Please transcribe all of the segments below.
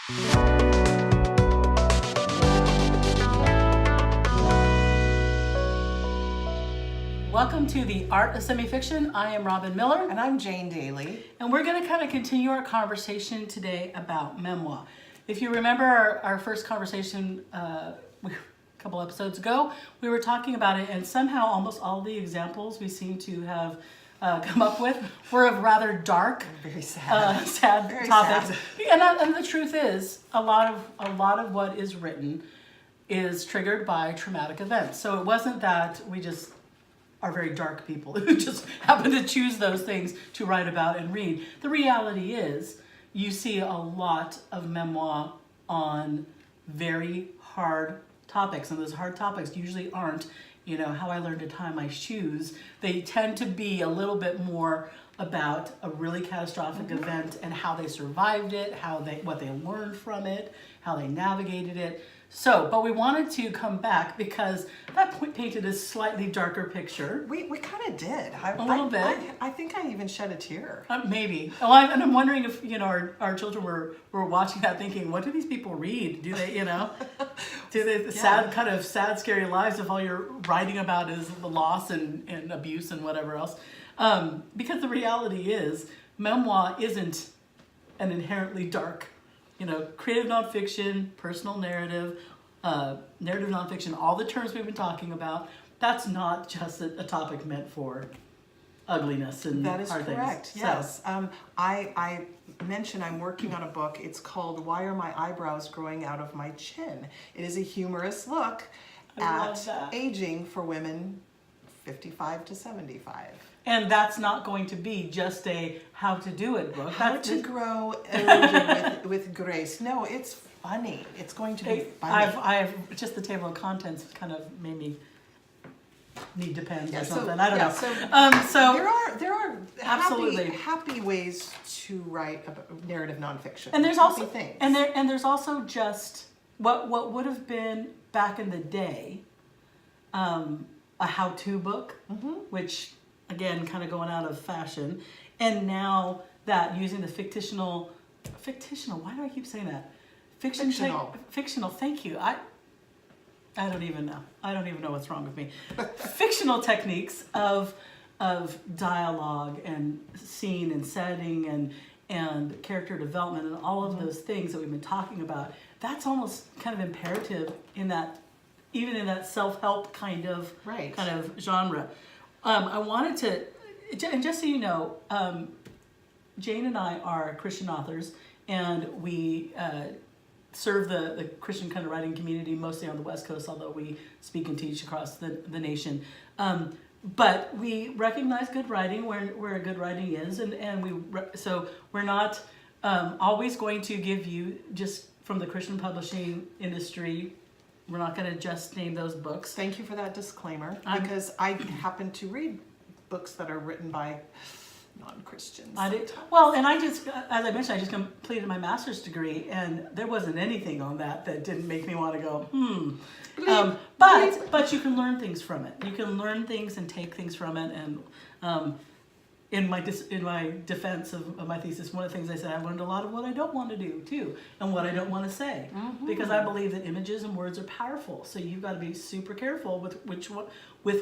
Welcome to the Art of Semi-Fiction. I am Robynne Miller. And I'm Jane Daly. And we're going to kind of continue our conversation today about memoir. If you remember our first conversation a couple episodes ago, we were talking about it, and somehow almost all the examples we seem to have come up with were of rather dark, very sad, sad topics. Sad. And the truth is, a lot of what is written is triggered by traumatic events. So it wasn't that we just are very dark people who just happen to choose those things to write about and read. The reality is, you see a lot of memoir on very hard topics, and those hard topics usually aren't, how I learned to tie my shoes. They tend to be a little bit more about a really catastrophic event and how they survived it, what they learned from it, how they navigated it. So, but we wanted to come back because that painted a slightly darker picture. We kind of did. A little bit. I think I even shed a tear. Maybe. And I'm wondering if, our children were watching that thinking, what do these people read? Do they, do they sad, scary lives if all you're writing about is the loss and abuse and whatever else? Because the reality is, memoir isn't an inherently dark, creative nonfiction, personal narrative, narrative nonfiction, all the terms we've been talking about, that's not just a topic meant for ugliness and hard things. That is correct, yes. So, I mentioned I'm working on a book. It's called Why Are My Eyebrows Growing Out of My Chin? It is a humorous look at aging for women 55 to 75. And that's not going to be just a how to do it book. How to grow aging with grace. No, it's funny. It's going to be funny. I've just the table of contents kind of made me need depends or something. I don't know. So there are absolutely happy ways to write a narrative nonfiction. And there's happy also things. and there's also just what would have been back in the day a how-to book, which again, kind of going out of fashion. And now that using the fictional, why do I keep saying that? Fictional, thank you. I don't even know. I don't even know what's wrong with me. Fictional techniques of dialogue and scene and setting and character development and all of those things that we've been talking about, that's almost kind of imperative in that, even in that self-help kind of genre. I wanted to, and just so you know, Jane and I are Christian authors, and we serve the Christian kind of writing community mostly on the West Coast, although we speak and teach across the nation. But we recognize good writing where good writing is, so we're not always going to give you just from the Christian publishing industry. We're not going to just name those books. Thank you for that disclaimer, because I happen to read books that are written by non-Christians. I did. Well, and I just, as I mentioned, I just completed my master's degree, and there wasn't anything on that didn't make me want to go, But you can learn things from it. You can learn things and take things from it, and in my defense of my thesis, one of the things I said, I learned a lot of what I don't want to do too, and what I don't want to say, because I believe that images and words are powerful. So you've got to be super careful with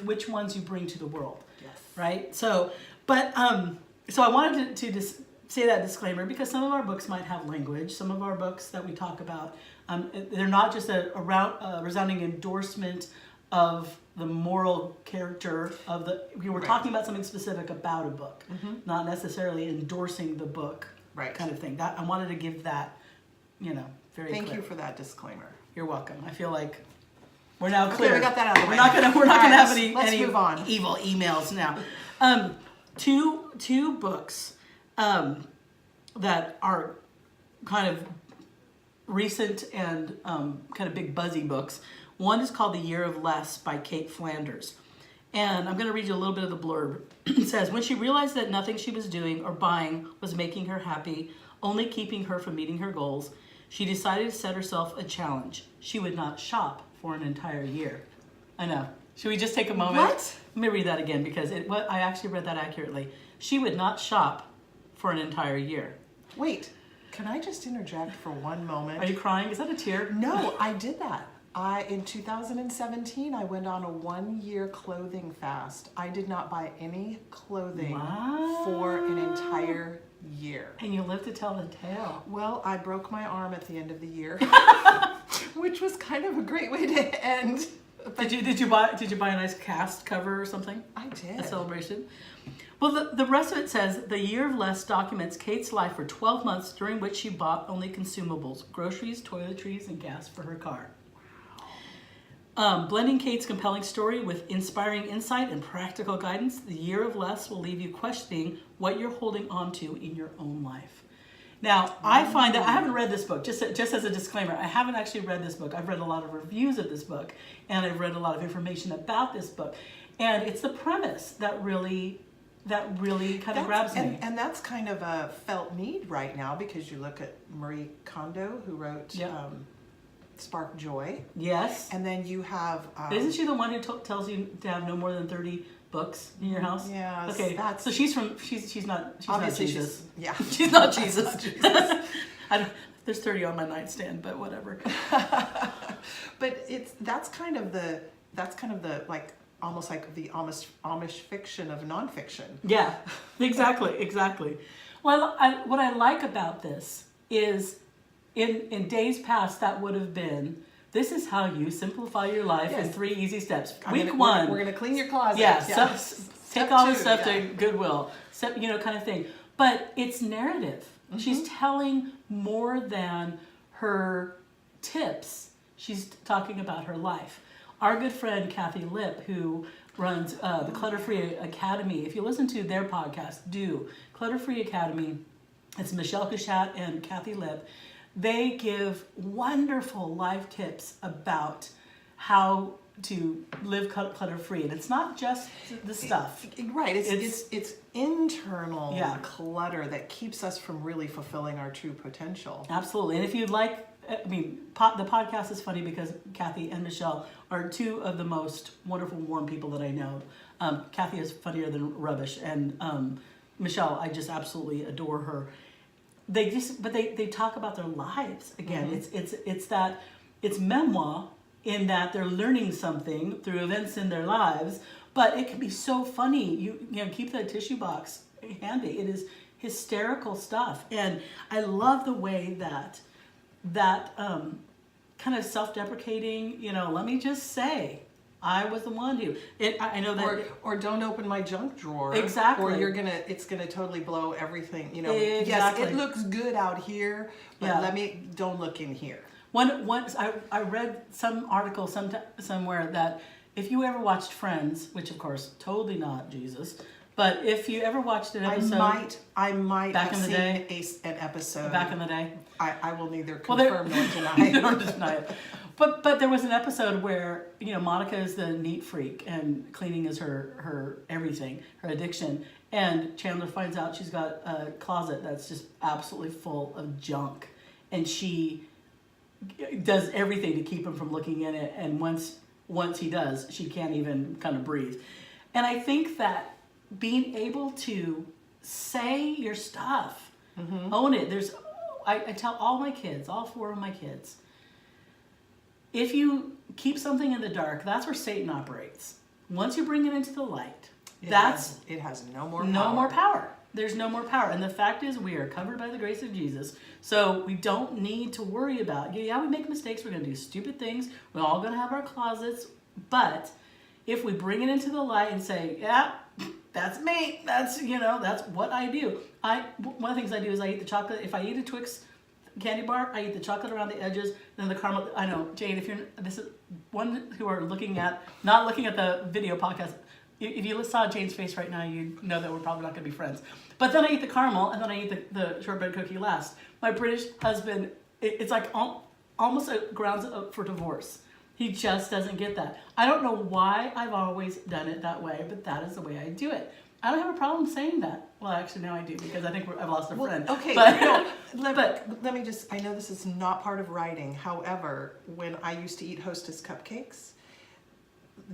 which ones you bring to the world. Yes. Right. So I wanted to just say that disclaimer, because some of our books might have language. Some of our books that we talk about, they're not just a resounding endorsement of the moral character of we were talking about something specific about a book, not necessarily endorsing the book, kind of thing. That I wanted to give that, very Thank clear. you for that disclaimer. You're welcome. I feel like we're now clear. Okay, we got that out of the way. We're not gonna have any move on. evil emails now. Two books that are kind of recent and kind of big buzzy books. One is called The Year of Less by Kate Flanders. And I'm going to read you a little bit of the blurb. It says, when she realized that nothing she was doing or buying was making her happy, only keeping her from meeting her goals, she decided to set herself a challenge. She would not shop for an entire year. I know. Should we just take a moment? What? Let me read that again, because I actually read that accurately. She would not shop for an entire year. Wait. Can I just interject for one moment? Are you crying? Is that a tear? No, I did that. In 2017, I went on a 1-year clothing fast. I did not buy any clothing for an entire year. And you live to tell the tale. Well, I broke my arm at the end of the year, which was kind of a great way to end. Did you buy a nice cast cover or something? I did. A celebration? Well, the rest of it says, the year of less documents Kate's life for 12 months during which she bought only consumables, groceries, toiletries, and gas for her car. Blending Kate's compelling story with inspiring insight and practical guidance, the year of less will leave you questioning what you're holding on to in your own life. Now, I find that I haven't read this book, just as a disclaimer, I haven't actually read this book. I've read a lot of reviews of this book, and I've read a lot of information about this book. And it's the premise that really kind of grabs me. And that's kind of a felt need right now, because you look at Marie Kondo, who wrote Spark Joy. Yes. And then you have... Isn't she the one who tells you to have no more than 30 books in your house? Yeah. Okay. So she's not Jesus. She's not Jesus. There's 30 on my nightstand, but whatever. But that's kind of the like almost like the Amish fiction of nonfiction. Yeah. Exactly. Well, what I like about this is in days past that would have been, this is how you simplify your life in 3 easy steps. Week 1. We're going to clean your closet. Yeah. Take all the stuff to Goodwill. Kind of thing. But it's narrative. Mm-hmm. She's telling more than her tips. She's talking about her life. Our good friend Kathi Lipp, who runs the Clutter Academy, if you listen to their podcast, Clutter Academy. It's Michelle Cushatt and Kathi Lipp. They give wonderful life tips about how to live clutter-free, and it's not just the stuff. Right, it's internal clutter that keeps us from really fulfilling our true potential. Absolutely, and if you'd like, the podcast is funny because Kathi and Michelle are 2 of the most wonderful, warm people that I know. Kathi is funnier than rubbish, and Michelle, I just absolutely adore her. They talk about their lives again. Mm-hmm. It's memoir in that they're learning something through events in their lives, but it can be so funny. You keep that tissue box handy. It is hysterical stuff, and I love the way that kind of self-deprecating. Let me just say, I was the one who. I know that. Or don't open my junk drawer. Exactly. Or it's gonna totally blow everything. Exactly. Yes, it looks good out here, but don't look in here. Once I read some article somewhere that if you ever watched Friends, which of course totally not Jesus, but if you ever watched an episode, I might back have in the seen day, an episode back in the day. I will neither confirm nor deny. Nor deny it. But there was an episode where Monica is the neat freak and cleaning is her everything, her addiction, and Chandler finds out she's got a closet that's just absolutely full of junk, and she does everything to keep him from looking in it, and once he does, she can't even kind of breathe. And I think that being able to say your stuff, own it. I tell all my kids, all 4 of my kids, if you keep something in the dark, that's where Satan operates. Once you bring it into the light, it has no more power. There's no more power. And the fact is, we are covered by the grace of Jesus. So we don't need to worry about, we make mistakes. We're going to do stupid things. We're all going to have our closets. But if we bring it into the light and say, that's me. That's what I do. One of the things I do is I eat the chocolate. If I eat a Twix candy bar, I eat the chocolate around the edges, then the caramel. I know, Jane, this is one who are not looking at the video podcast. If you saw Jane's face right now, you know that we're probably not going to be friends. But then I eat the caramel, and then I eat the shortbread cookie last. My British husband, it's like almost grounds up for divorce. He just doesn't get that. I don't know why I've always done it that way, but that is the way I do it. I don't have a problem saying that. Well, actually, now I do, because I think I've lost a friend. Okay, but, let me just, I know this is not part of writing. However, when I used to eat Hostess cupcakes,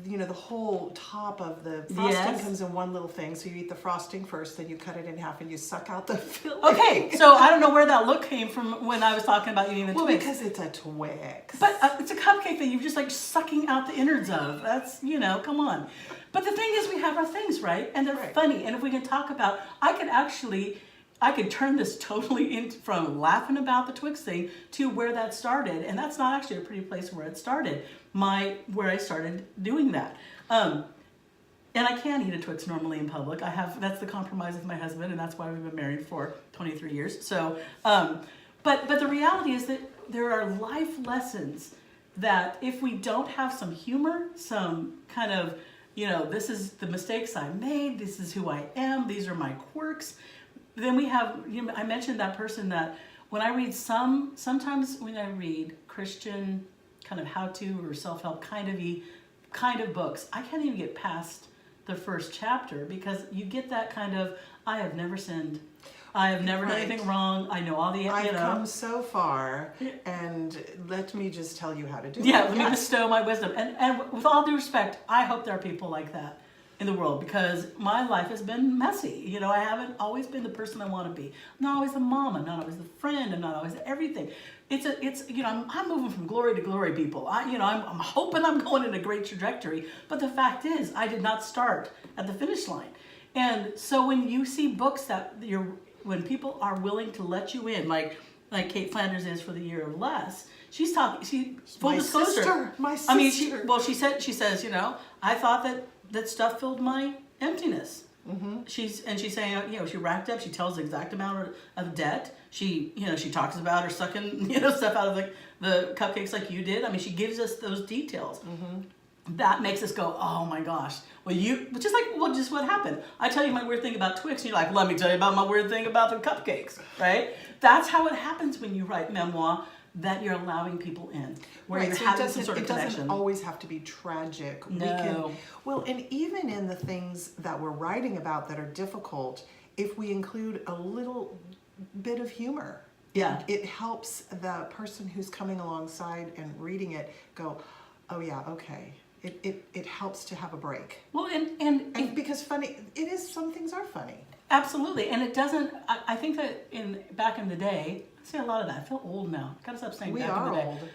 the whole top of the frosting comes in one little thing. So you eat the frosting first, then you cut it in half and you suck out the filling. Okay, so I don't know where that look came from when I was talking about eating the Twix. Well, because it's a Twix. But it's a cupcake that you're just like sucking out the innards of. That's, come on. But the thing is, we have our things, right? And they're funny. And if we can talk about, I could turn this totally into from laughing about the Twix thing to where that started. And that's not actually a pretty place where it started. Where I started doing that. And I can't eat a Twix normally in public. That's the compromise with my husband, and that's why we've been married for 23 years. So, but the reality is that there are life lessons that if we don't have some humor, some kind of, this is the mistakes I made, this is who I am, these are my quirks, then we have, I mentioned that person that when I read sometimes when I read Christian kind of how-to or self-help kind of books, I can't even get past the first chapter because you get that kind of, I have never sinned. I have never done anything wrong. I know all the, I've come so far, and let me just tell you how to do it. Yeah, let me bestow my wisdom. And with all due respect, I hope there are people like that in the world because my life has been messy. I haven't always been the person I want to be. I'm not always the mom. I'm not always the friend. I'm not always everything. I'm moving from glory to glory, people. I'm hoping I'm going in a great trajectory. But the fact is, I did not start at the finish line. And so when you see books when people are willing to let you in, like Kate Flanders is for The Year of Less, she's talking. Full disclosure. My sister. I mean, she says, I thought that stuff filled my emptiness. Mm-hmm. She's saying, she racked up. She tells the exact amount of debt. She talks about her sucking, stuff out of the cupcakes like you did. I mean, she gives us those details. Mm-hmm. That makes us go, oh my gosh. Well, just what happened. I tell you my weird thing about Twix, and you're like, let me tell you about my weird thing about the cupcakes, right? That's how it happens when you write memoir, that you're allowing people in, where you're having some sort of connection. It doesn't always have to be tragic. No. And even in the things that we're writing about that are difficult, if we include a little bit of humor, it helps the person who's coming alongside and reading it go, oh yeah, okay. It helps to have a break. Well, and because some things are funny. Absolutely, and it doesn't. I think that back in the day, I say a lot of that. I feel old now. Gotta stop saying back in the day. Old.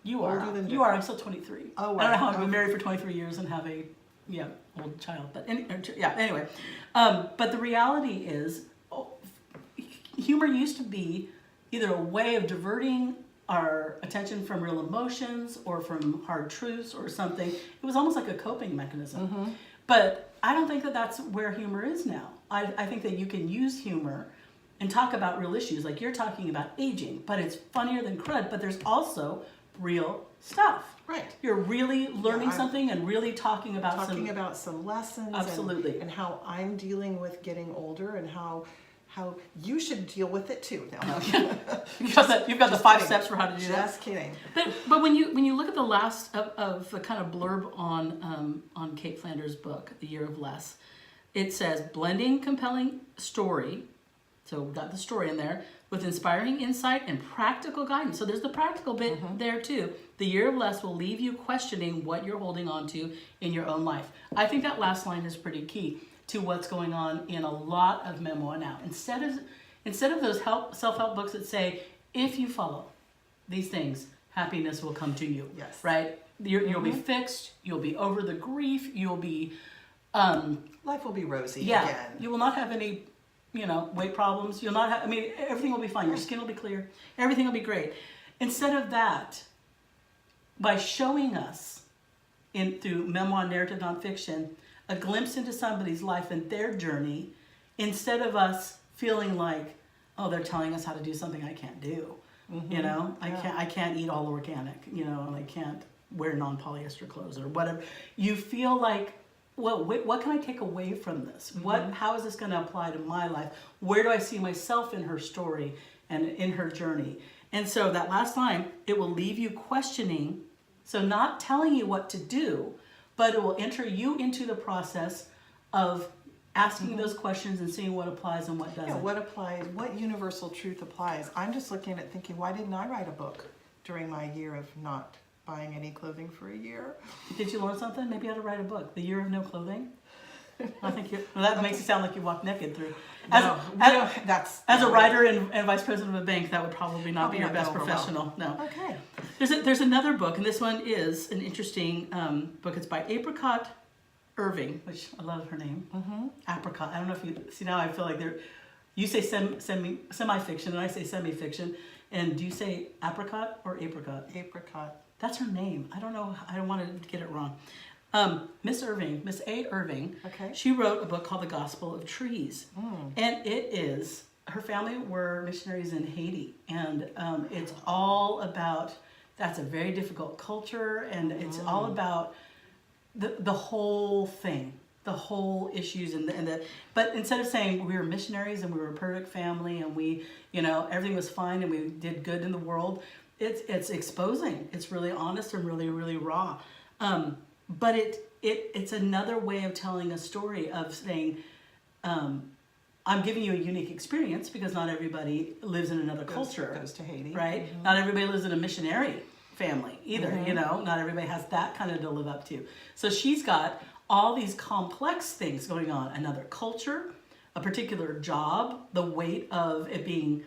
You are. Older than you are. I'm still 23. Oh, wow. I don't know how I've been married for 23 years and have a old child. But anyway. But the reality is, humor used to be either a way of diverting our attention from real emotions or from hard truths or something. It was almost like a coping mechanism. Mm-hmm. But I don't think that that's where humor is now. I think that you can use humor and talk about real issues, like you're talking about aging, but it's funnier than crud, but there's also real stuff. Right. You're really learning something and really talking about some lessons. Absolutely. And how I'm dealing with getting older and how you should deal with it too. No. You've got the 5 steps for how to do that. Just kidding. But when you look at the last of the kind of blurb on Kate Flanders' book, The Year of Less, it says blending compelling story. So we've got the story in there with inspiring insight and practical guidance. So there's the practical bit there too. The Year of Less will leave you questioning what you're holding on to in your own life. I think that last line is pretty key to what's going on in a lot of memoir now. Instead of those self-help books that say, if you follow these things, happiness will come to you. Yes. Right? You'll be fixed. You'll be over the grief. You'll be... life will be rosy again. You will not have any, weight problems. You'll not have, everything will be fine. Your skin will be clear. Everything will be great. Instead of that, by showing us through memoir, narrative, nonfiction, a glimpse into somebody's life and their journey, instead of us feeling like, oh, they're telling us how to do something I can't do. Mm-hmm. I can't eat all organic, and I can't wear non-polyester clothes or whatever. You feel like, well, what can I take away from this? Mm-hmm. How is this going to apply to my life? Where do I see myself in her story and in her journey? And so that last line, it will leave you questioning. So not telling you what to do, but it will enter you into the process of asking those questions and seeing what applies and what doesn't. Yeah, what applies, what universal truth applies. I'm just looking at it thinking, why didn't I write a book during my year of not buying any clothing for a year. Did you learn something? Maybe you ought to write a book, The Year of No Clothing. I think that makes it sound like you walk naked through. As a writer and vice president of a bank, that would probably not be your best professional. No. Okay. There's another book, and this one is an interesting book. It's by Apricot Irving, which I love her name. Apricot. I don't know if you see now. I feel like you say semi-fiction, and I say semi-fiction. And do you say apricot or apricot? Apricot. That's her name. I don't know. I don't want to get it wrong. Miss A. Irving, she wrote a book called The Gospel of Trees. And it is, her family were missionaries in Haiti. And it's all about, that's a very difficult culture. And it's all about the whole thing, the whole issues. But instead of saying we were missionaries and we were a perfect family and we, everything was fine and we did good in the world, it's exposing. It's really honest and really, really raw. But it's another way of telling a story of saying, I'm giving you a unique experience because not everybody lives in another culture. Goes to Haiti. Right? Not everybody lives in a missionary family either, Not everybody has that kind of to live up to. So she's got all these complex things going on. Another culture, a particular job, the weight of it being,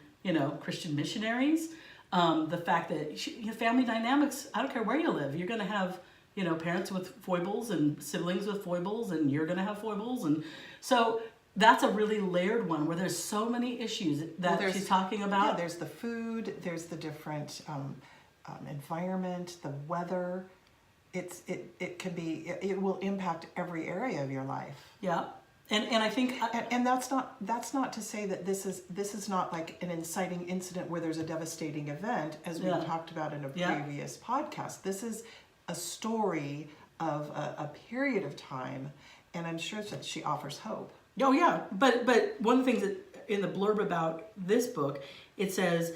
Christian missionaries, the fact that family dynamics, I don't care where you live, you're going to have parents with foibles and siblings with foibles, and you're going to have foibles. And so that's a really layered one where there's so many issues that she's talking about. Yeah, there's the food, there's the different environment, the weather. It will impact every area of your life. Yeah. And I think and that's not to say that this is not like an inciting incident where there's a devastating event, as we talked about in a previous podcast. This is a story of a period of time, and I'm sure that she offers hope. Oh yeah, but one of the things that in the blurb about this book, it says,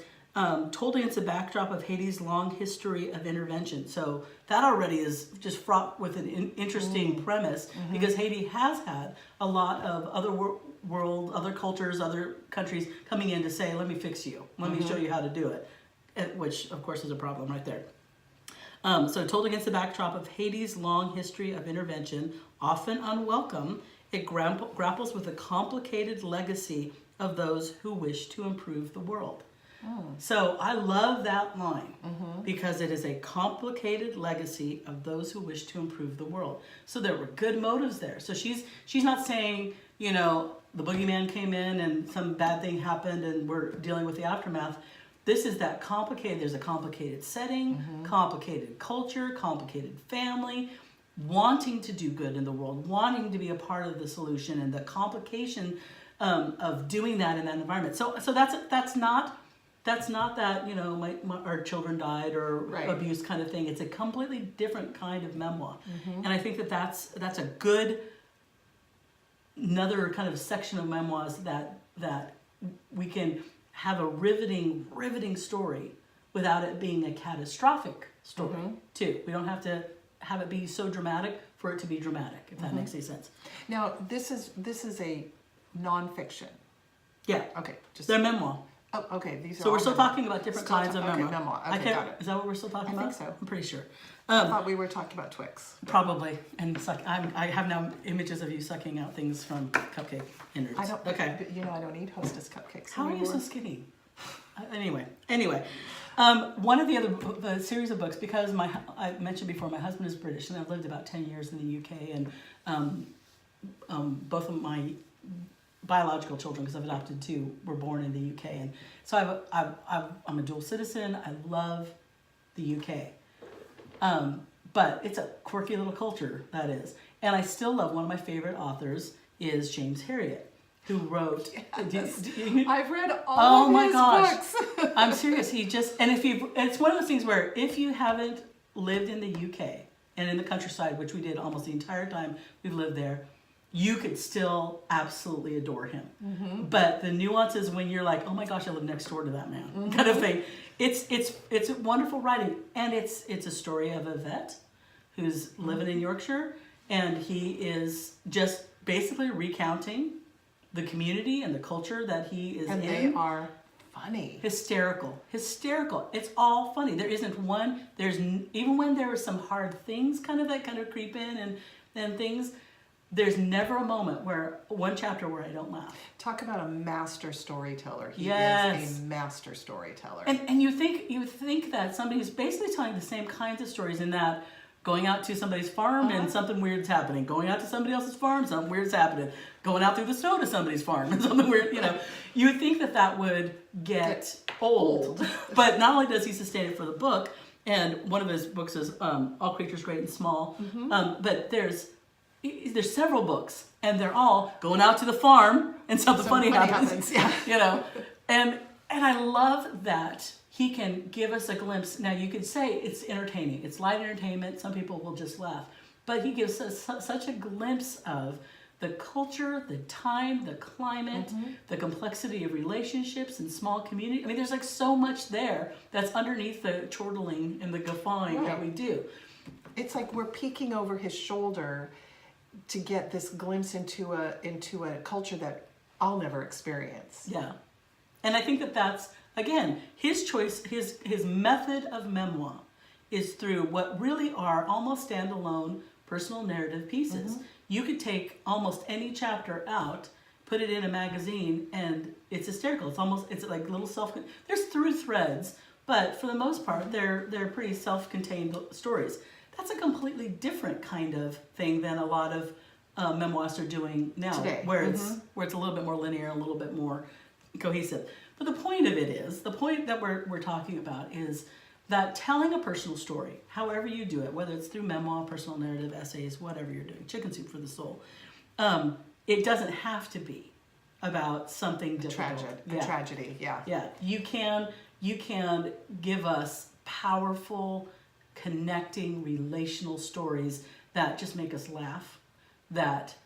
told against the backdrop of Haiti's long history of intervention. So that already is just fraught with an interesting premise, because Haiti has had a lot of other other cultures, other countries coming in to say, let me fix you, let me show you how to do it, which of course is a problem right there. So told against the backdrop of Haiti's long history of intervention, often unwelcome, it grapples with the complicated legacy of those who wish to improve the world. So I love that line because it is a complicated legacy of those who wish to improve the world. So there were good motives there. So she's not saying, the boogeyman came in and some bad thing happened and we're dealing with the aftermath. This is that complicated, there's a complicated setting, complicated culture, complicated family, wanting to do good in the world, wanting to be a part of the solution, and the complication of doing that in that environment. So that's not that, our children died or abuse kind of thing. It's a completely different kind of memoir. And I think that's a good, another kind of section of memoirs that we can have a riveting story without it being a catastrophic story too. We don't have to have it be so dramatic for it to be dramatic, if that makes any sense. Now, this is a nonfiction. Yeah. Okay. They're memoir. Oh, okay. These are so we're still talking about different kinds of memoir. Memoir. Okay, got it. Is that what we're still talking about? I think so. I'm pretty sure. I thought we were talking about Twix. Probably. And I have now images of you sucking out things from cupcake innards. I don't. Okay. But I don't eat Hostess cupcakes. How are you so skinny? Anyway. One of the series of books, because I mentioned before, my husband is British, and I've lived about 10 years in the UK, and both of my biological children, because I've adopted two, were born in the UK, and so I'm a dual citizen. I love the UK, but it's a quirky little culture, that is, and I still love. One of my favorite authors is James Herriott, who wrote. Yes. I've read all of his books. I'm serious. It's one of those things where if you haven't lived in the UK and in the countryside, which we did almost the entire time we've lived there, you could still absolutely adore him. But the nuances when you're like, oh my gosh, I live next door to that man, kind of thing. It's wonderful writing, and it's a story of a vet who's living in Yorkshire, and he is just basically recounting the community and the culture that he is in. And they are funny. Hysterical. It's all funny. There isn't one, even when there are some hard things that kind of creep in and things, there's never a moment one chapter where I don't laugh. Talk about a master storyteller. He Yes. is a master storyteller. And you think that somebody who's basically telling the same kinds of stories in that going out to somebody's farm and something weird's happening. Going out to somebody else's farm, something weird's happening. Going out through the snow to somebody's farm and something weird, You would think that would get old. But not only does he sustain it for the book, and one of his books is All Creatures Great and Small, but there's several books, and they're all going out to the farm and something funny happens. Yeah. And I love that he can give us a glimpse. Now you could say it's entertaining, it's light entertainment, some people will just laugh, but he gives us such a glimpse of the culture, the time, the climate, the complexity of relationships and small community. I mean, there's so much there that's underneath the chortling and the guffawing that we do. It's like we're peeking over his shoulder to get this glimpse into a culture that I'll never experience. Yeah. And I think that's, again, his choice, his method of memoir is through what really are almost standalone personal narrative pieces. You could take almost any chapter out, put it in a magazine, and it's hysterical. It's like little there's through threads, but for the most part, they're pretty self-contained stories. That's a completely different kind of thing than a lot of memoirs are doing now, today, where it's a little bit more linear, a little bit more cohesive. But the point that we're talking about is that telling a personal story, however you do it, whether it's through memoir, personal narrative, essays, whatever you're doing, chicken soup for the soul, it doesn't have to be about something difficult. A tragedy, yeah. Yeah, you can give us powerful, connecting, relational stories that just make us laugh, that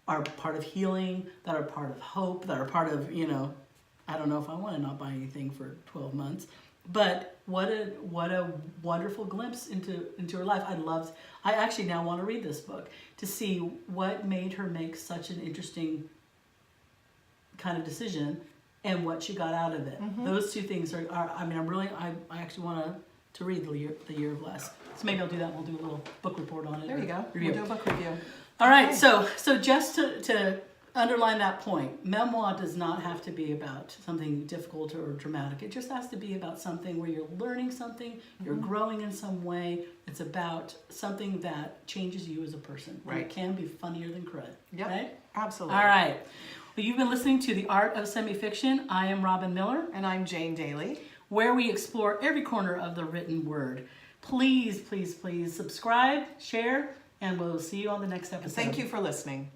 are part of healing, that are part of hope, that are part of, I don't know if I want to not buy anything for 12 months, but what a wonderful glimpse into her life. I actually now want to read this book to see what made her make such an interesting kind of decision and what she got out of it. Those two things are I actually want to read The Year of Less. So maybe I'll do that and we'll do a little book report on it. There you go. Review. We'll do a book review. All right, so just to underline that point, memoir does not have to be about something difficult or dramatic. It just has to be about something where you're learning something, you're growing in some way. It's about something that changes you as a person. Right. And it can be funnier than crud. Yep. Right? Absolutely. All right. Well, you've been listening to The Art of Semi-Fiction. I am Robynne Miller. And I'm Jane Daly. Where we explore every corner of the written word. Please, please, please subscribe, share, and we'll see you on the next episode. Thank you for listening.